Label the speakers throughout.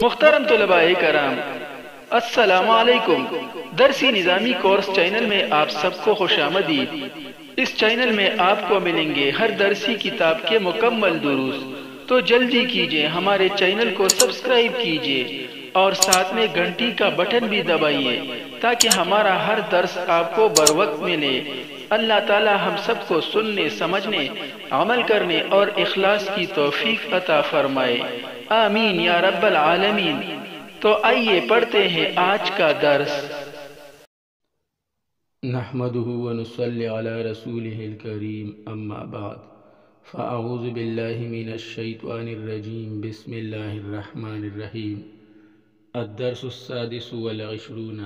Speaker 1: محترم طلباء کرام، السلام علیکم۔ درسی نظامی کورس چینل میں آپ سب کو خوش آمدید۔ اس چینل میں آپ کو ملیں گے ہر درسی کتاب کے مکمل دروس، تو جلدی کیجئے ہمارے چینل کو سبسکرائب کیجئے اور ساتھ میں گھنٹی کا بٹن بھی دبائیے تاکہ ہمارا ہر درس آپ کو بروقت ملے۔ اللہ تعالی ہم سب کو سننے، سمجھنے، عمل کرنے اور اخلاص کی توفیق عطا فرمائے، آمین یا رب العالمین۔ تو آئیے پڑھتے ہیں آج کا درس۔
Speaker 2: نحمده ونصلي على رسوله الكريم، اما بعد فاعوذ بالله من الشيطان الرجيم، بسم الله الرحمن الرحيم۔ الدرس السادس والعشرون،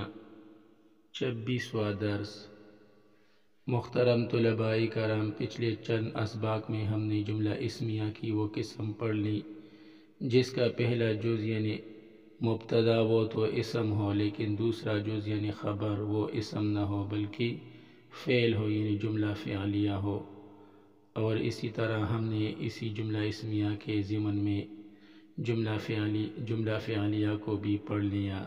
Speaker 2: 26واں درس۔ محترم طلباء کرام، پچھلے چند اسباق میں ہم نے جملہ اسمیہ کی وہ قسم پڑھ لی جس کا پہلا جز یعنی مبتدا وہ تو اسم ہو، لیکن دوسرا جز یعنی خبر وہ اسم نہ ہو بلکہ فعل ہو، یعنی جملہ فعلیہ ہو۔ اور اسی طرح ہم نے اسی جملہ اسمیہ کے ضمن میں جملہ فعلیہ کو بھی پڑھ لیا،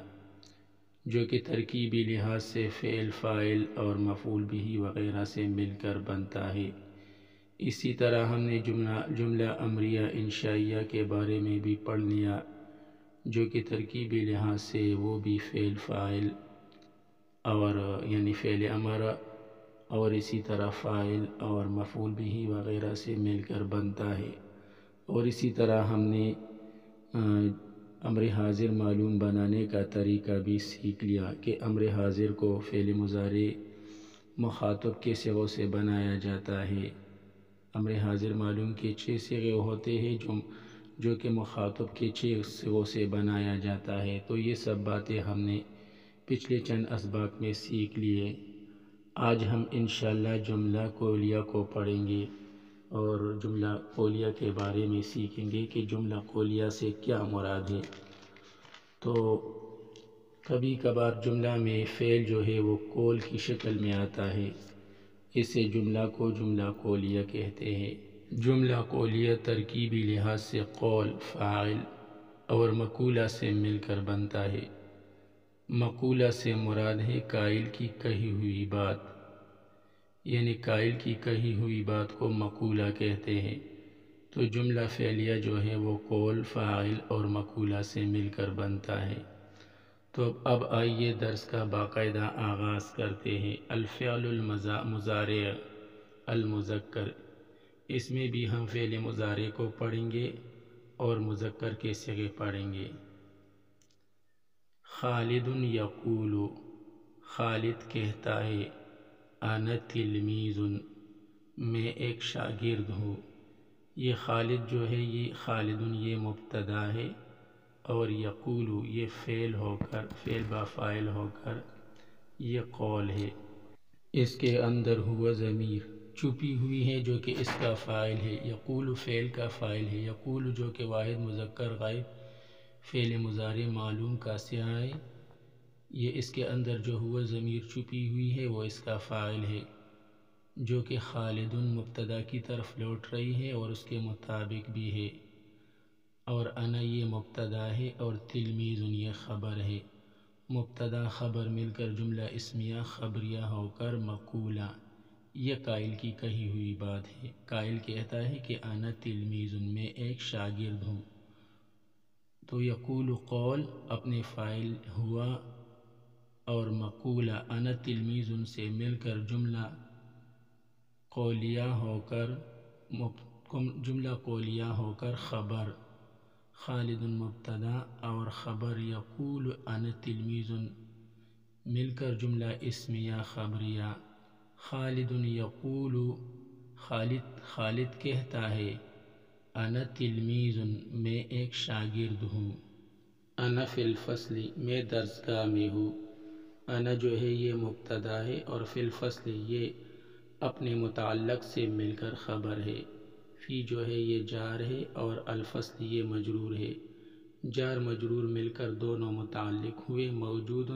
Speaker 2: جو کہ ترکیبی لحاظ سے فعل، فاعل اور مفعول بہ وغیرہ سے مل کر بنتا ہے۔ اسی طرح ہم نے جملہ امریہ انشائیہ کے بارے میں بھی پڑھ لیا، جو کہ ترکیبی لحاظ سے وہ بھی فعل، فاعل اور یعنی فعل امر اور اسی طرح فاعل اور مفعول بہ وغیرہ سے مل کر بنتا ہے۔ اور اسی طرح ہم نے امر حاضر معلوم بنانے کا طریقہ بھی سیکھ لیا کہ امر حاضر کو فعل مضارع مخاطب کے صیغوں سے بنایا جاتا ہے۔ امر حاضر معلوم کے 6 صیغے ہوتے ہیں جو کہ مخاطب کے 6 صیغوں سے بنایا جاتا ہے۔ تو یہ سب باتیں ہم نے پچھلے چند اسباق میں سیکھ لیے۔ آج ہم انشاءاللہ جملہ قولیہ کو پڑھیں گے اور جملہ قولیہ کے بارے میں سیکھیں گے کہ جملہ قولیہ سے کیا مراد ہے۔ تو کبھی کبھار جملہ میں فعل جو ہے وہ قول کی شکل میں آتا ہے، اسے جملہ کو جملہ قولیہ کہتے ہیں۔ جملہ قولیہ ترکیبی لحاظ سے قول، فاعل اور مقولہ سے مل کر بنتا ہے۔ مقولہ سے مراد ہے قائل کی کہی ہوئی بات، یعنی قائل کی کہی ہوئی بات کو مقولہ کہتے ہیں۔ تو جملہ فعلیہ جو ہے وہ قول، فاعل اور مقولہ سے مل کر بنتا ہے۔ تو اب آئیے درس کا باقاعدہ آغاز کرتے ہیں۔ الفعل المضارع المذکر، اس میں بھی ہم فعل مضارع کو پڑھیں گے اور مذکر کے صیغے پڑھیں گے۔ خالد یقول، خالد کہتا ہے، انا تلمیذ، میں ایک شاگرد ہوں۔ یہ خالد جو ہے یہ خالد یہ مبتدا ہے اور یقول یہ فعل با فاعل ہو کر یہ قول ہے۔ اس کے اندر ہوا ضمیر چھپی ہوئی ہے جو کہ اس کا فاعل ہے۔ یقول فعل کا فاعل ہے۔ یقول جو کہ واحد مذکر غائب فعل مضارع معلوم کا صیغہ ہے، یہ اس کے اندر جو ہوا ضمیر چھپی ہوئی ہے وہ اس کا فاعل ہے، جو کہ خالد مبتدا کی طرف لوٹ رہی ہے اور اس کے مطابق بھی ہے۔ اور انا یہ مبتدا ہے اور تلمیذ یہ خبر ہے۔ مبتدا خبر مل کر جملہ اسمیہ خبریہ ہو کر مقولہ، یہ قائل کی کہی ہوئی بات ہے۔ قائل کہتا ہے کہ انا تلمیذ، میں ایک شاگرد ہوں۔ تو یقول قول اپنے فاعل ہوا اور مقولہ انا تلمیذ سے مل کر جملہ قولیہ ہو کر خبر، خالد مبتدا اور خبر یقول انا تلمیذ مل کر جملہ اسمیہ خبریہ۔ خالد یقول، خالد کہتا ہے، انا تلمیذ، میں ایک شاگرد ہوں۔ انا فی الفصل، میں درسگاہ میں ہوں۔ انا جو ہے یہ مبتدا ہے اور فی الفصل یہ اپنے متعلق سے مل کر خبر ہے۔ فی جو ہے یہ جار ہے اور الفصل یہ مجرور ہے۔ جار مجرور مل کر دونوں متعلق ہوئے موجود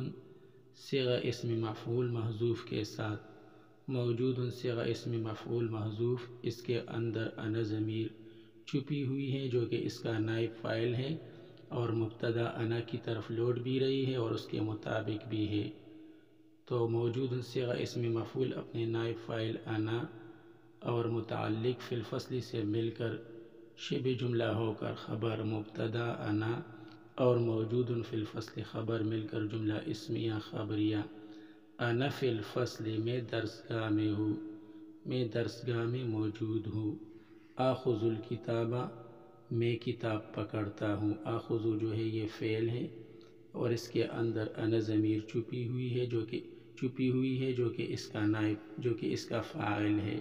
Speaker 2: صیغہ اسم مفعول محذوف کے ساتھ۔ موجود صیغہ اسم مفعول محذوف، اس کے اندر انا ضمیر چھپی ہوئی ہے جو کہ اس کا نائب فاعل ہے اور مبتدا انا کی طرف لوٹ بھی رہی ہے اور اس کے مطابق بھی ہے۔ تو موجود صیغہ اسم مفعول اپنے نائب فاعل انا اور متعلق فی الفصل سے مل کر شبہ جملہ ہو کر خبر مبتدا انا اور موجود فی الفصل خبر مل کر جملہ اسمیہ خبریہ۔ انا فی الفصل میں درسگاہ میں ہوں، میں درسگاہ میں موجود ہوں۔ آخذ الکتابہ میں کتاب پکڑتا ہوں۔ آخذ جو ہے یہ فعل ہے اور اس کے اندر انا ضمیر چھپی ہوئی ہے جو کہ اس کا نائب جو کہ اس کا فاعل ہے،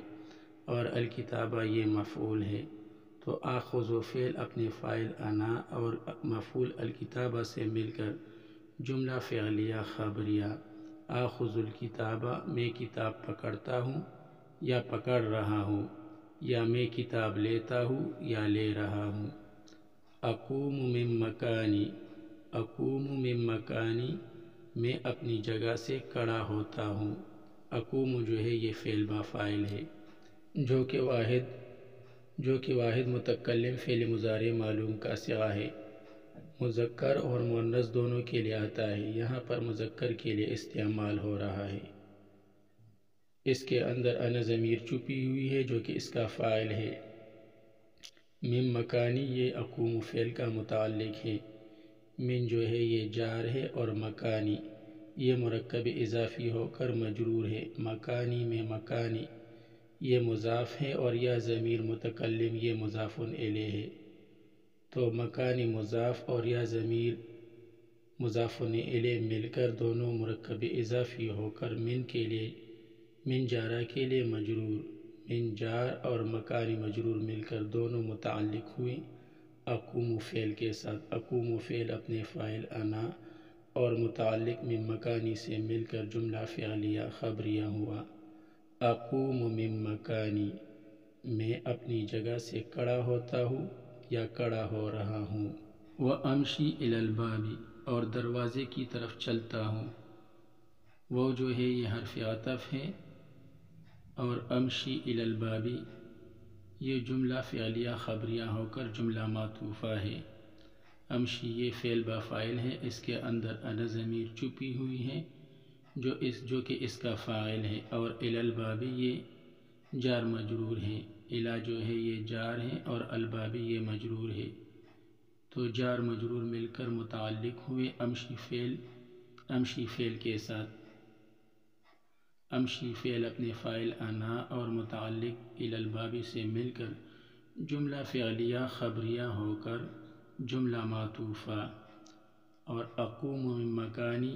Speaker 2: اور الکتابہ یہ مفعول ہے۔ تو آخذ و فعل اپنے فاعل انا اور مفعول الکتابہ سے مل کر جملہ فعلیہ خبریہ۔ آخذ الکتابہ میں کتاب پکڑتا ہوں یا پکڑ رہا ہوں، یا میں کتاب لیتا ہوں یا لے رہا ہوں۔ اقوم من مکانی، اقوم من مکانی میں اپنی جگہ سے کھڑا ہوتا ہوں۔ اقوم جو ہے یہ فعل با فاعل ہے جو کہ واحد متکلم فعل مضارع معلوم کا صیغہ ہے، مذکر اور مؤنث دونوں کے لیے آتا ہے۔ یہاں پر مذکر کے لیے استعمال ہو رہا ہے۔ اس کے اندر انا ضمیر چھپی ہوئی ہے جو کہ اس کا فاعل ہے۔ من مکانی یہ اقوم فعل کا متعلق ہے۔ من جو ہے یہ جار ہے اور مکانی یہ مرکب اضافی ہو کر مجرور ہے۔ مکانی میں مکانی یہ مضاف ہے اور یا ضمیر متکلم یہ مضاف الیہ ہے۔ تو مکانی مضاف اور یا ضمیر مضاف الیہ مل کر دونوں مرکب اضافی ہو کر من جارہ کے لیے مجرور، من جار اور مکانی مجرور مل کر دونوں متعلق ہوئے اقوم فعل کے ساتھ۔ اقوم فعل اپنے فاعل انا اور متعلق من مکانی سے مل کر جملہ فعلیہ خبریہ ہوا۔ اقوم من مکانی میں اپنی جگہ سے کھڑا ہوتا ہوں یا کھڑا ہو رہا ہوں۔ وامشی الی الباب اور دروازے کی طرف چلتا ہوں۔ وہ جو ہے یہ حرف عطف ہے اور امشی الی الباب یہ جملہ فعلیہ خبریہ ہو کر جملہ معطوفہ ہے۔ امشی یہ فعل با فاعل ہے، اس کے اندر انا ضمیر چھپی ہوئی ہے جو کہ اس کا فاعل ہے، اور الی الباب یہ جار مجرور ہے۔ الی جو ہے یہ جار ہے اور الباب یہ مجرور ہے، تو جار مجرور مل کر متعلق ہوئے امشی فعل کے ساتھ۔ امشی فعل اپنے فاعل انا اور متعلق الی الباب سے مل کر جملہ فعلیہ خبریہ ہو کر جملہ معطوفہ، اور اقوم من مکانی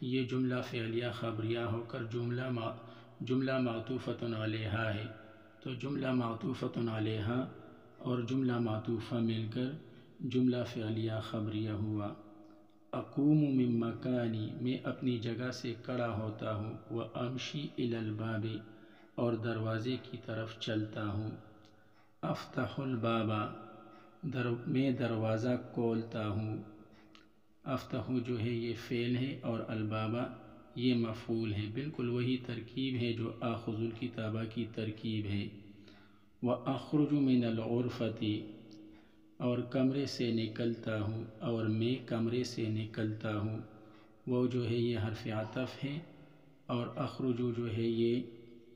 Speaker 2: یہ جملہ فعلیہ خبریہ ہو کر جملہ معطوفۃ علیہا ہے۔ تو جملہ معطوفۃ علیہا اور جملہ معطوفہ مل کر جملہ فعلیہ خبریہ ہوا۔ اقوم من مکانی میں اپنی جگہ سے کھڑا ہوتا ہوں، وامشی الی الباب اور دروازے کی طرف چلتا ہوں۔ افتح الباب میں دروازہ کھولتا ہوں۔ افتح جو ہے یہ فعل ہے اور البابہ یہ مفعول ہے، بالکل وہی ترکیب ہے جو آخذ الکتابہ کی ترکیب ہے۔ وَأَخْرُجُ مِنَ الْغُرْفَةِ اور کمرے سے نکلتا ہوں، اور میں کمرے سے نکلتا ہوں۔ وہ جو ہے یہ حرف عطف ہے اور اخرج جو ہے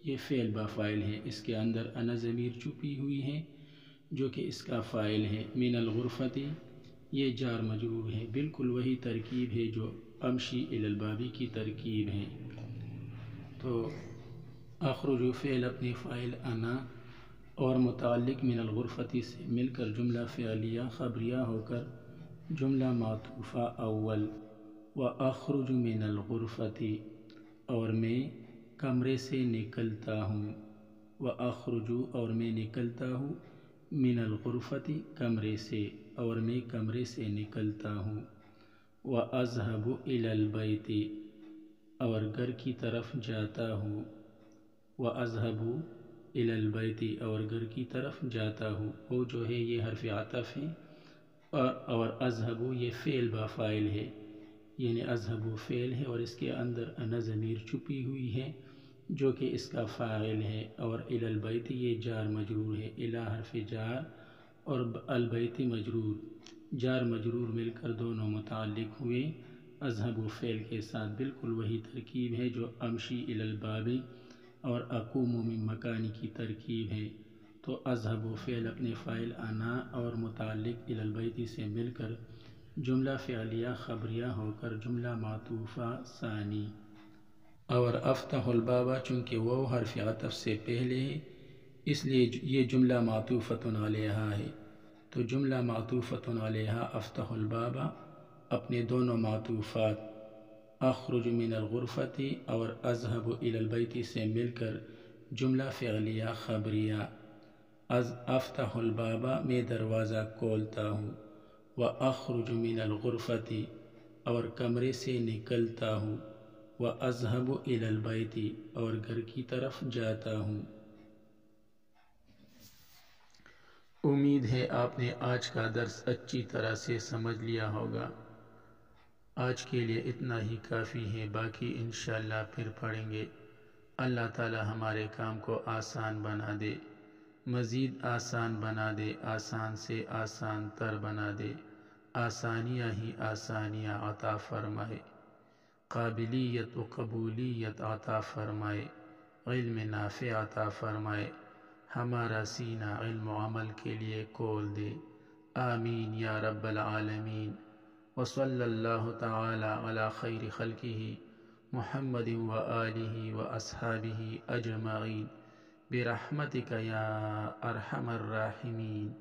Speaker 2: یہ فعل با فاعل ہے، اس کے اندر انا ضمیر چھپی ہوئی ہے جو کہ اس کا فاعل ہے۔ من الغرفۃ یہ جار مجرور ہے، بالکل وہی ترکیب ہے جو امشی الی الباب کی ترکیب ہے۔ تو اخرج فعل اپنے فاعل انا اور متعلق من الغرفۃ سے مل کر جملہ فعلیہ خبریہ ہو کر جملہ معطوفہ اول۔ وَأَخْرُجُ مِنَ الْغُرْفَةِ اور میں کمرے سے نکلتا ہوں۔ وَأَخْرُجُ اور میں نکلتا ہوں، من الغرفۃ کمرے سے، اور میں کمرے سے نکلتا ہوں۔ وَأَذْهَبُ إِلَى الْبَيْتِ اور گھر کی طرف جاتا ہوں۔ وَأَذْهَبُ إِلَى الْبَيْتِ اور گھر کی طرف جاتا ہوں۔ وہ جو ہے یہ حرف عطف ہے اور اذهب یہ فعل با فاعل ہے، یعنی اذهب فعل ہے اور اس کے اندر انا ضمیر چھپی ہوئی ہے جو کہ اس کا فاعل ہے، اور إِلَى الْبَيْتِ یہ جار مجرور ہے، إِلَى حرف جار اور البیت مجرور۔ جار مجرور مل کر دونوں متعلق ہوئے۔ اذهب فعل کے ساتھ بالکل وہی ترکیب ہے جو امشی الی الباب اور اقوم من مکانی کی ترکیب ہے، تو اذهب فعل اپنے فاعل انا اور متعلق الی البیت سے مل کر جملہ فعلیہ خبریہ ہو کر جملہ معطوفہ ثانی۔ اور افتح الباب چونکہ وہ حرف عطف سے پہلے ہے اس لیے یہ جملہ معطوفۃ علیہا ہے، تو جملہ معطوفۃ علیہا افتح الباب اپنے دونوں معطوفات اخرج من الغرفۃ اور اذهب الی البیت سے مل کر جملہ فعلیہ خبریہ۔ افتح الباب میں دروازہ کھولتا ہوں، واخرج من الغرفۃ اور کمرے سے نکلتا ہوں، واذهب الی البیت اور گھر کی طرف جاتا ہوں۔ امید ہے آپ نے آج کا درس اچھی طرح سے سمجھ لیا ہوگا۔ آج کے لیے اتنا ہی کافی ہے، باقی انشاءاللہ پھر پڑھیں گے۔ اللہ تعالی ہمارے کام کو آسان بنا دے، مزید آسان بنا دے، آسان سے آسان تر بنا دے، آسانیاں ہی آسانیاں عطا فرمائے، قابلیت و قبولیت عطا فرمائے، علم نافع عطا فرمائے، ہمارا سینہ علم و عمل کے لیے کھول دے، آمین یا رب العالمین۔ وصلی اللہ تعالی علی خیر خلقہ محمد و آلہ و اصحابہ اجمعین برحمتک یا ارحم الراحمین۔